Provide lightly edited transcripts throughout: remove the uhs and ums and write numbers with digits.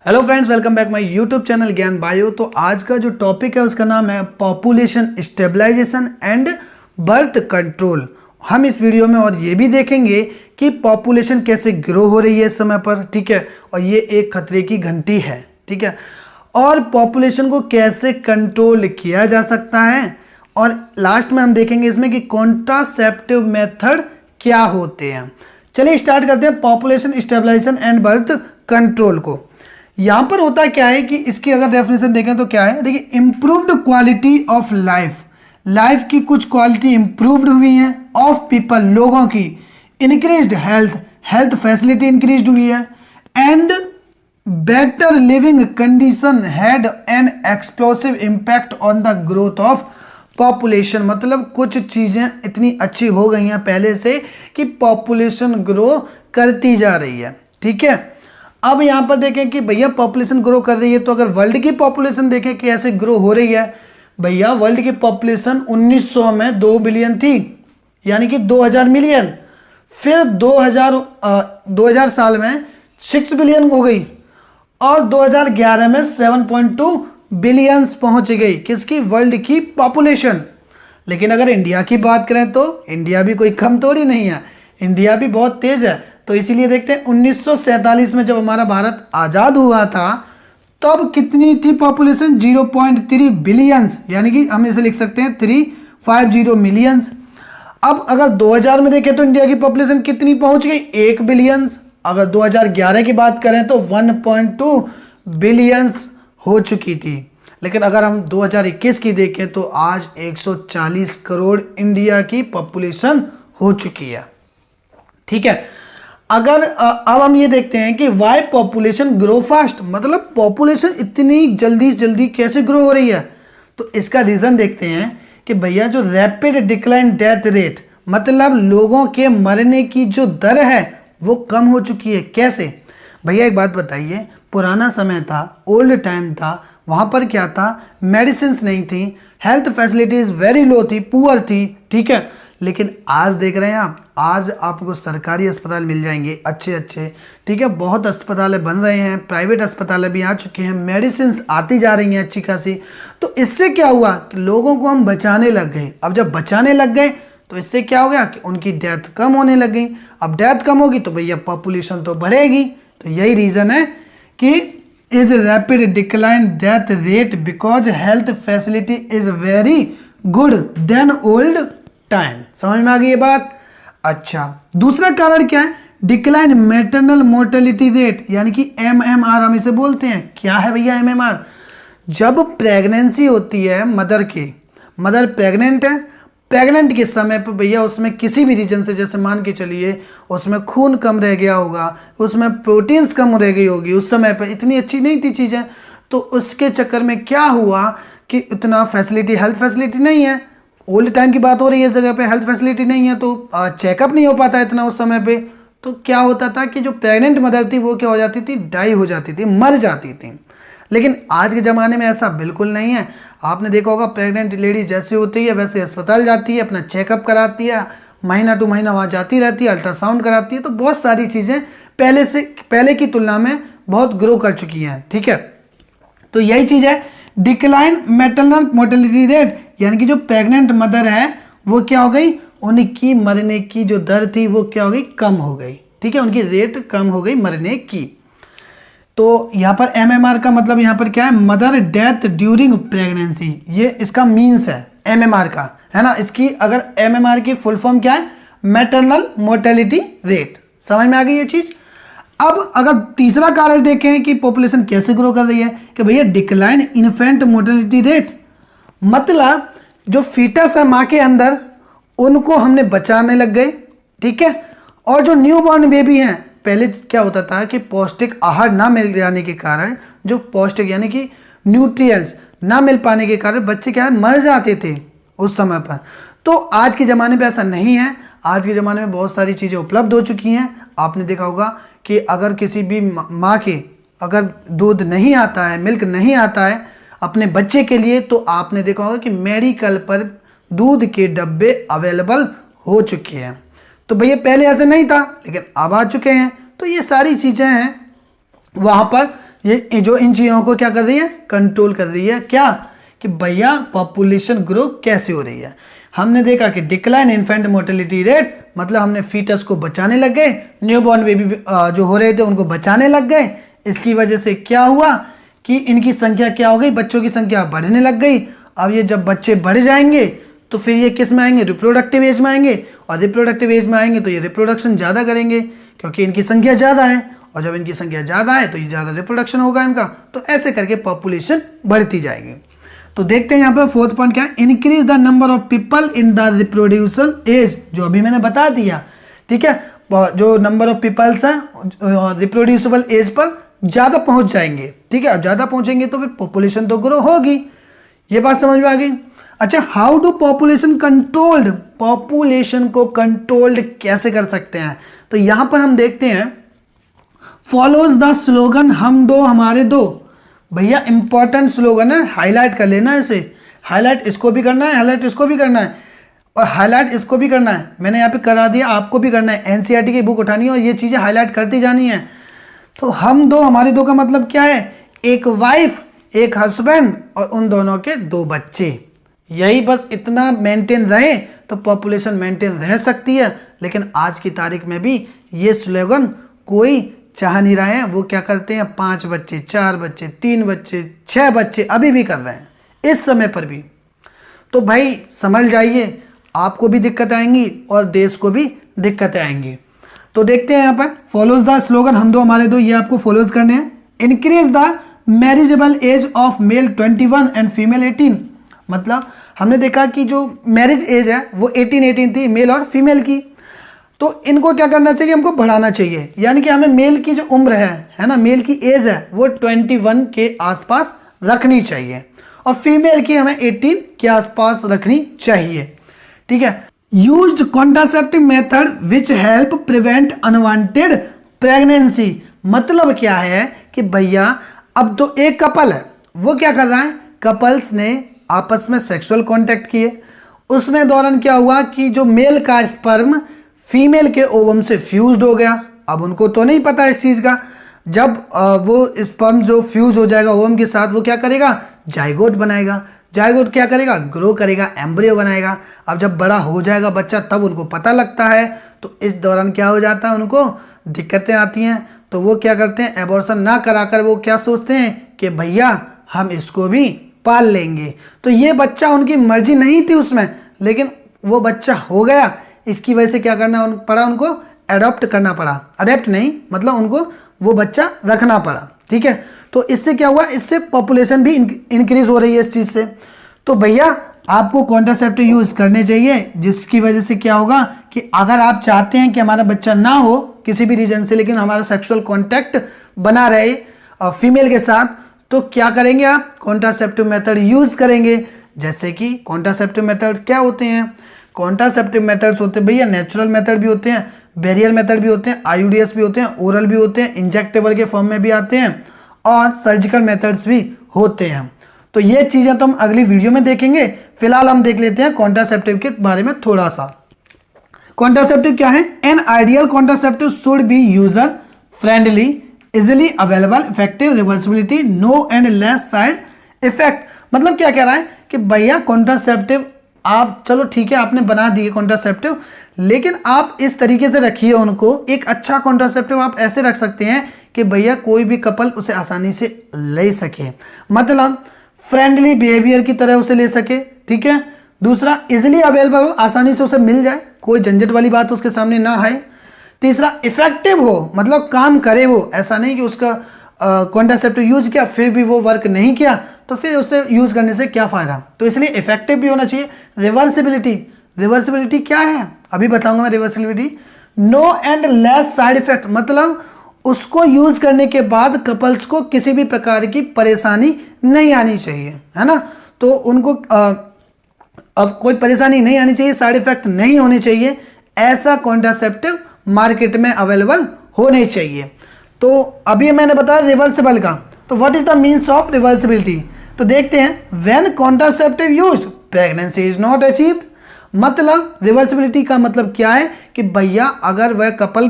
Hello friends, welcome back my YouTube channel Gyan bio. तो आज का जो टॉपिक है उसका नाम है population stabilisation and birth control. हम इस वीडियो में और ये भी देखेंगे कि पॉपुलेशन कैसे ग्रो हो रही है इस समय पर, ठीक है, और ये एक खतरे की घंटी है, ठीक है, और पॉपुलेशन को कैसे कंट्रोल किया जा सकता है, और लास्ट में हम देखेंगे इसमें कि कॉन्ट्रासेप्टिव मेथड क्या होते हैं। चलिए स्टार्ट करते हैं population stabilisation and birth control को। यहां पर होता क्या है कि इसकी अगर डेफिनेशन देखें तो क्या है, देखिए, इंप्रूव्ड क्वालिटी ऑफ लाइफ की कुछ क्वालिटी इंप्रूव्ड हुई है, ऑफ पीपल लोगों की, इंक्रीज्ड हेल्थ फैसिलिटी इंक्रीज्ड हुई है, and better living condition had an explosive impact on the growth of population. मतलब कुछ चीजें इतनी अच्छी हो गई हैं पहले से कि पॉपुलेशन ग्रो करती जा रही है, ठीक है। अब यहां पर देखें कि भैया पॉपुलेशन ग्रो कर रही है, तो अगर वर्ल्ड की पॉपुलेशन देखें कि ऐसे ग्रो हो रही है, भैया वर्ल्ड की पॉपुलेशन 1900 में 2 बिलियन थी, यानी कि 2000 मिलियन, फिर 2000 साल में 6 बिलियन हो गई, और 2011 में 7.2 बिलियंस पहुंच गई किसकी, वर्ल्ड की पॉपुलेशन। लेकिन अगर इंडिया की बात करें तो इंडिया भी कोई कम थोड़ी नहीं है, इंडिया भी बहुत तेज है। तो इसीलिए देखते हैं 1947 में जब हमारा भारत आजाद हुआ था तब कितनी थी पॉपुलेशन, 0.3 बिलियंस, यानी कि हम इसे लिख सकते हैं 350 मिलियंस। अब अगर 2000 में देखें तो इंडिया की पॉपुलेशन कितनी पहुंच गई, 1 बिलियंस। अगर 2011 की बात करें तो 1.2 बिलियंस हो चुकी थी। लेकिन अगर हम 2021 की देखें तो आज 140 करोड़ इंडिया की पॉपुलेशन हो चुकी है, ठीक है। अगर अब हम ये देखते हैं कि वाई पॉपुलेशन ग्रो फास्ट, मतलब पॉपुलेशन इतनी जल्दी कैसे ग्रो हो रही है, तो इसका रीजन देखते हैं कि भैया जो रैपिड डिक्लाइन डेथ रेट, मतलब लोगों के मरने की जो दर है वो कम हो चुकी है। कैसे भैया, एक बात बताइए, पुराना समय था, ओल्ड टाइम था, वहां पर क्या था, मेडिसिन नहीं थी, हेल्थ फैसिलिटीज वेरी लो थी, पुअर थी, ठीक है। लेकिन आज देख रहे हैं आप, आज आपको सरकारी अस्पताल मिल जाएंगे अच्छे, ठीक है, बहुत अस्पताल बन रहे हैं, प्राइवेट अस्पताल भी आ चुके हैं, मेडिसिन आती जा रही हैं अच्छी खासी। तो इससे क्या हुआ कि लोगों को हम बचाने लग गए। अब जब बचाने लग गए तो इससे क्या हो गया कि उनकी डेथ कम होने लग गई। अब डेथ कम होगी तो भैया पॉपुलेशन तो बढ़ेगी। तो यही रीजन है कि is rapid decline death rate because health facility is very good then old time. समझ में आ गई ये बात। अच्छा, दूसरा कारण क्या है, डिक्लाइन मैटरनल मोर्टेलिटी रेट, यानी कि MMR हम इसे बोलते हैं। क्या है भैया MMR? जब प्रेगनेंसी होती है मदर प्रेग्नेंट है, प्रेग्नेंट के समय पर भैया उसमें किसी भी रीजन से, जैसे मान के चलिए उसमें खून कम रह गया होगा, उसमें प्रोटीन्स कम रह गई होगी, उस समय पर इतनी अच्छी नहीं थी चीजें, तो उसके चक्कर में क्या हुआ कि इतना फैसिलिटी, हेल्थ फैसिलिटी नहीं है। ओल्ड टाइम की बात हो रही है, इस जगह पे हेल्थ फैसिलिटी नहीं है, तो चेकअप नहीं हो पाता इतना उस समय पे। तो क्या होता था कि जो प्रेग्नेंट मदर थी वो क्या हो जाती थी, डाई हो जाती थी, मर जाती थी। लेकिन आज के ज़माने में ऐसा बिल्कुल नहीं है। आपने देखा होगा प्रेग्नेंट लेडी जैसे होती है वैसे अस्पताल जाती है, अपना चेकअप कराती है, महीना टू महीना वहाँ जाती रहती है, अल्ट्रासाउंड कराती है। तो बहुत सारी चीज़ें पहले की तुलना में बहुत ग्रो कर चुकी हैं, ठीक है। तो यही चीज़ है डिक्लाइन मैटरनल मोर्टेलिटी रेट, यानी कि जो प्रेग्नेंट मदर है वो क्या हो गई, उनकी मरने की जो दर थी वो क्या हो गई, कम हो गई, ठीक है, उनकी रेट कम हो गई मरने की। तो यहाँ पर MMR का मतलब यहाँ पर क्या है, मदर डेथ ड्यूरिंग प्रेगनेंसी, ये इसका मीन्स है MMR का, है ना। इसकी अगर MMR की फुल फॉर्म क्या है, मैटरनल मोर्टेलिटी रेट। समझ में आ गई ये चीज। अब अगर तीसरा कारण देखें कि पॉपुलेशन कैसे ग्रो कर रही है, कि भैया डिक्लाइन इन्फेंट मोर्टेलिटी रेट, मतलब जो फीटस है माँ के अंदर उनको हमने बचाने लग गए, ठीक है। और जो न्यूबॉर्न बेबी हैं, पहले क्या होता था कि पौष्टिक आहार ना मिल जाने के कारण, जो पौष्टिक यानी कि न्यूट्रिएंट्स ना मिल पाने के कारण बच्चे क्या है, मर जाते थे उस समय पर। तो आज के ज़माने पे ऐसा नहीं है। आज के ज़माने में बहुत सारी चीज़ें उपलब्ध हो चुकी हैं। आपने देखा होगा कि अगर किसी भी माँ के अगर दूध नहीं आता है, मिल्क नहीं आता है अपने बच्चे के लिए, तो आपने देखा होगा कि मेडिकल पर दूध के डब्बे अवेलेबल हो चुके हैं। तो भैया पहले ऐसे नहीं था, लेकिन अब आ चुके हैं। तो ये सारी चीज़ें हैं वहाँ पर ये जो इन चीज़ों को क्या कर रही है, कंट्रोल कर रही है। क्या कि भैया पॉपुलेशन ग्रो कैसे हो रही है। हमने देखा कि डिक्लाइन इन्फेंट मोर्टेलिटी रेट, मतलब हमने फीटस को बचाने लग गए, न्यूबॉर्न बेबी जो हो रहे थे उनको बचाने लग गए। इसकी वजह से क्या हुआ कि इनकी संख्या क्या हो गई, बच्चों की संख्या बढ़ने लग गई। अब ये जब बच्चे बढ़ जाएंगे तो फिर ये किस में आएंगे, रिप्रोडक्टिव एज में आएंगे, और रिप्रोडक्टिव एज में आएंगे तो ये रिप्रोडक्शन ज़्यादा करेंगे क्योंकि इनकी संख्या ज़्यादा है, और जब इनकी संख्या ज़्यादा है तो ये ज़्यादा रिप्रोडक्शन होगा इनका, तो ऐसे करके पॉपुलेशन बढ़ती जाएगी। तो देखते हैं यहाँ पर फोर्थ पॉइंट क्या है, increase the number of people in the reproductive age, जो अभी मैंने बता दिया। ठीक है, जो नंबर ऑफ पीपल्स हैं रिप्रोड्यूसिबल एज पर ज़्यादा पहुंच जाएंगे। ठीक है, ज़्यादा पहुंचेंगे तो फिर पॉपुलेशन तो ग्रो होगी। ये बात समझ में आ गई। अच्छा, how do population controlled, population को कंट्रोल्ड कैसे कर सकते हैं, तो यहां पर हम देखते हैं फॉलोज द स्लोगन हम दो हमारे दो। भैया इंपॉर्टेंट स्लोगन है, हाईलाइट कर लेना इसे, हाईलाइट इसको भी करना है, हाईलाइट इसको भी करना है, और हाईलाइट इसको भी करना है। मैंने यहाँ पे करा दिया, आपको भी करना है। एनसीईआरटी की बुक उठानी है और ये चीज़ें हाईलाइट करती जानी है। तो हम दो हमारे दो का मतलब क्या है, एक वाइफ एक हस्बैंड और उन दोनों के 2 बच्चे। यही बस इतना मेंटेन रहे तो पॉपुलेशन मेंटेन रह सकती है। लेकिन आज की तारीख में भी ये स्लोगन कोई चाह नहीं रहा है। वो क्या करते हैं, 5 बच्चे 4 बच्चे 3 बच्चे 6 बच्चे अभी भी कर रहे हैं इस समय पर भी। तो भाई समझ जाइए, आपको भी दिक्कत आएंगी और देश को भी दिक्कतें आएंगी। तो देखते हैं यहाँ पर फॉलोज द स्लोगन हम दो हमारे दो, ये आपको फॉलोज करने हैं। Increase the marriageable age of male 21 and female 18, मतलब हमने देखा कि जो मैरिज एज है वो 18 थी मेल और फीमेल की, तो इनको क्या करना चाहिए, हमको बढ़ाना चाहिए। यानी कि हमें मेल की जो उम्र है ना, मेल की एज है वो 21 के आसपास रखनी चाहिए और फीमेल की हमें 18 के आसपास रखनी चाहिए। ठीक है, used contraceptive method which help prevent unwanted pregnancy, मतलब क्या है कि भैया अब तो एक कपल है, वो क्या कर रहा है, कपल्स ने आपस में सेक्सुअल कांटेक्ट किए, उसमें दौरान क्या हुआ कि जो मेल का स्पर्म फीमेल के ओवम से फ्यूज्ड हो गया। अब उनको तो नहीं पता इस चीज़ का, जब वो स्पर्म जो फ्यूज हो जाएगा ओवम के साथ, वो क्या करेगा, जाइगोट बनाएगा। जाइगोट क्या करेगा, ग्रो करेगा, एम्ब्रियो बनाएगा। अब जब बड़ा हो जाएगा बच्चा तब उनको पता लगता है, तो इस दौरान क्या हो जाता है, उनको दिक्कतें आती हैं। तो वो क्या करते हैं, एबॉर्शन ना कराकर वो क्या सोचते हैं कि भैया हम इसको भी पाल लेंगे। तो ये बच्चा उनकी मर्जी नहीं थी उसमें, लेकिन वो बच्चा हो गया। इसकी वजह से क्या करना पड़ा, उनको अडॉप्ट करना पड़ा, अडेप्ट नहीं मतलब उनको वो बच्चा रखना पड़ा। ठीक है, तो इससे क्या हुआ, इससे पॉपुलेशन भी इंक्रीज हो रही है इस चीज़ से। तो भैया आपको कॉन्ट्रासेप्टिव यूज़ करने चाहिए, जिसकी वजह से क्या होगा कि अगर आप चाहते हैं कि हमारा बच्चा ना हो किसी भी रीजन से, लेकिन हमारा सेक्सुअल कॉन्टैक्ट बना रहे फीमेल के साथ, तो क्या करेंगे आप, कॉन्ट्रासेप्टिव मेथड यूज़ करेंगे। जैसे कि कॉन्ट्रासेप्टिव मेथड क्या होते हैं, कॉन्ट्रासेप्टिव मेथड्स होते हैं भैया, नेचुरल मेथड भी होते हैं, बैरियर मेथड भी होते हैं, आईयूडीएस भी होते हैं, ओरल भी होते हैं, इंजेक्टेबल के फॉर्म में भी आते हैं, और सर्जिकल मेथड्स भी होते हैं। तो ये चीज़ें तो हम अगली वीडियो में देखेंगे। फिलहाल हम देख लेते हैं कॉन्ट्रासेप्टिव के बारे में थोड़ा सा। कॉन्ट्रासेप्टिव क्या है, an ideal contraceptive should be user friendly, easily available, effective, reversibility, no and less side effect. मतलब क्या कह रहा है कि भैया कॉन्ट्रासेप्टिव आप चलो ठीक है आपने बना दिए कॉन्ट्रासेप्टिव, लेकिन आप इस तरीके से रखिए उनको। एक अच्छा कॉन्ट्रासेप्टिव आप ऐसे रख सकते हैं कि भैया कोई भी कपल उसे आसानी से ले सके, मतलब फ्रेंडली बिहेवियर की तरह उसे ले सके। ठीक है, दूसरा इजिली अवेलेबल हो, आसानी से उसे मिल जाए, कोई झंझट वाली बात उसके सामने ना आए। तीसरा इफेक्टिव हो, मतलब काम करे वो, ऐसा नहीं कि उसका कॉन्ट्रासेप्टिव यूज किया फिर भी वो वर्क नहीं किया तो फिर उसे यूज करने से क्या फायदा। तो इसलिए इफेक्टिव भी होना चाहिए। रिवर्सिबिलिटी, रिवर्सिबिलिटी क्या है अभी बताऊंगा मैं। Reversibility, no and less side effect, मतलब उसको यूज करने के बाद कपल्स को किसी भी प्रकार की परेशानी नहीं आनी चाहिए, है ना। तो उनको अब कोई परेशानी नहीं आनी चाहिए, साइड इफेक्ट नहीं होने चाहिए, ऐसा कॉन्ट्रासेप्टिव मार्केट में अवेलेबल होने चाहिए। तो अभी मैंने बताया रिवर्सिबल का, तो what is the means of reversibility. तो देखते हैं, when contraceptive use pregnancy is not achieved, मतलब रिवर्सिबिलिटी का मतलब क्या है कि भैया अगर वह कपल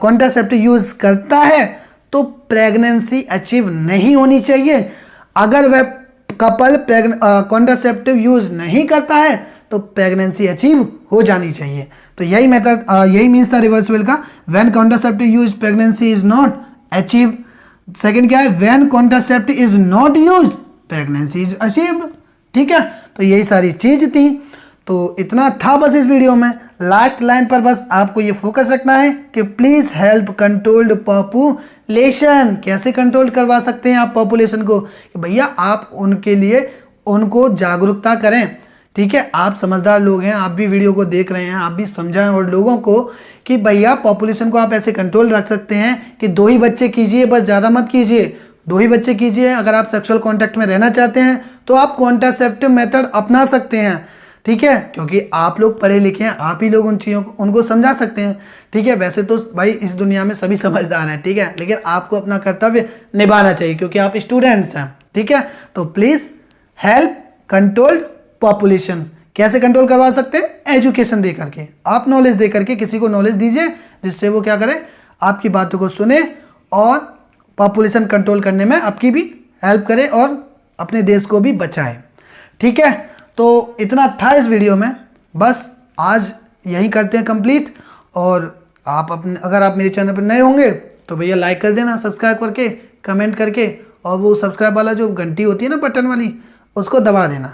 कॉन्ट्रासेप्टिव यूज करता है तो प्रेगनेंसी अचीव नहीं होनी चाहिए। अगर वह कपल कॉन्ट्रासेप्टिव यूज नहीं करता है तो प्रेगनेंसी अचीव हो जानी चाहिए। तो यही मेथड, यही मीन्स था रिवर्सिबल का। When contraceptive use pregnancy is not achieve. Second क्या है, when contraceptive is not use pregnancy is achieved. ठीक है, तो यही सारी चीज थी। तो इतना था बस इस वीडियो में। लास्ट लाइन पर बस आपको ये फोकस रखना है कि प्लीज हेल्प कंट्रोल्ड पॉपुलेशन। कैसे कंट्रोल करवा सकते हैं आप पॉपुलेशन को, कि भैया आप उनके लिए उनको जागरूकता करें। ठीक है, आप समझदार लोग हैं, आप भी वीडियो को देख रहे हैं, आप भी समझाएं और लोगों को कि भैया पॉपुलेशन को आप ऐसे कंट्रोल रख सकते हैं कि 2 ही बच्चे कीजिए, बस ज़्यादा मत कीजिए, 2 ही बच्चे कीजिए। अगर आप सेक्सुअल कॉन्टैक्ट में रहना चाहते हैं तो आप कॉन्ट्रासेप्टिव मेथड अपना सकते हैं। ठीक है, क्योंकि आप लोग पढ़े लिखे हैं, आप ही लोग उन चीज़ों को उनको समझा सकते हैं। ठीक है, वैसे तो भाई इस दुनिया में सभी समझदार हैं। ठीक है, लेकिन आपको अपना कर्तव्य निभाना चाहिए क्योंकि आप स्टूडेंट्स हैं। ठीक है, तो प्लीज़ हेल्प कंट्रोल्ड पॉपुलेशन। कैसे कंट्रोल करवा सकते हैं? एजुकेशन दे करके, आप नॉलेज दे करके किसी को नॉलेज दीजिए जिससे वो क्या करे, आपकी बातों को सुने और पॉपुलेशन कंट्रोल करने में आपकी भी हेल्प करे और अपने देश को भी बचाए। ठीक है, तो इतना था इस वीडियो में, बस आज यही करते हैं कंप्लीट। और आप अपने, अगर आप मेरे चैनल पर नए होंगे तो भैया लाइक कर देना, सब्सक्राइब करके, कमेंट करके, और वो सब्सक्राइब वाला जो घंटी होती है ना बटन वाली, उसको दबा देना।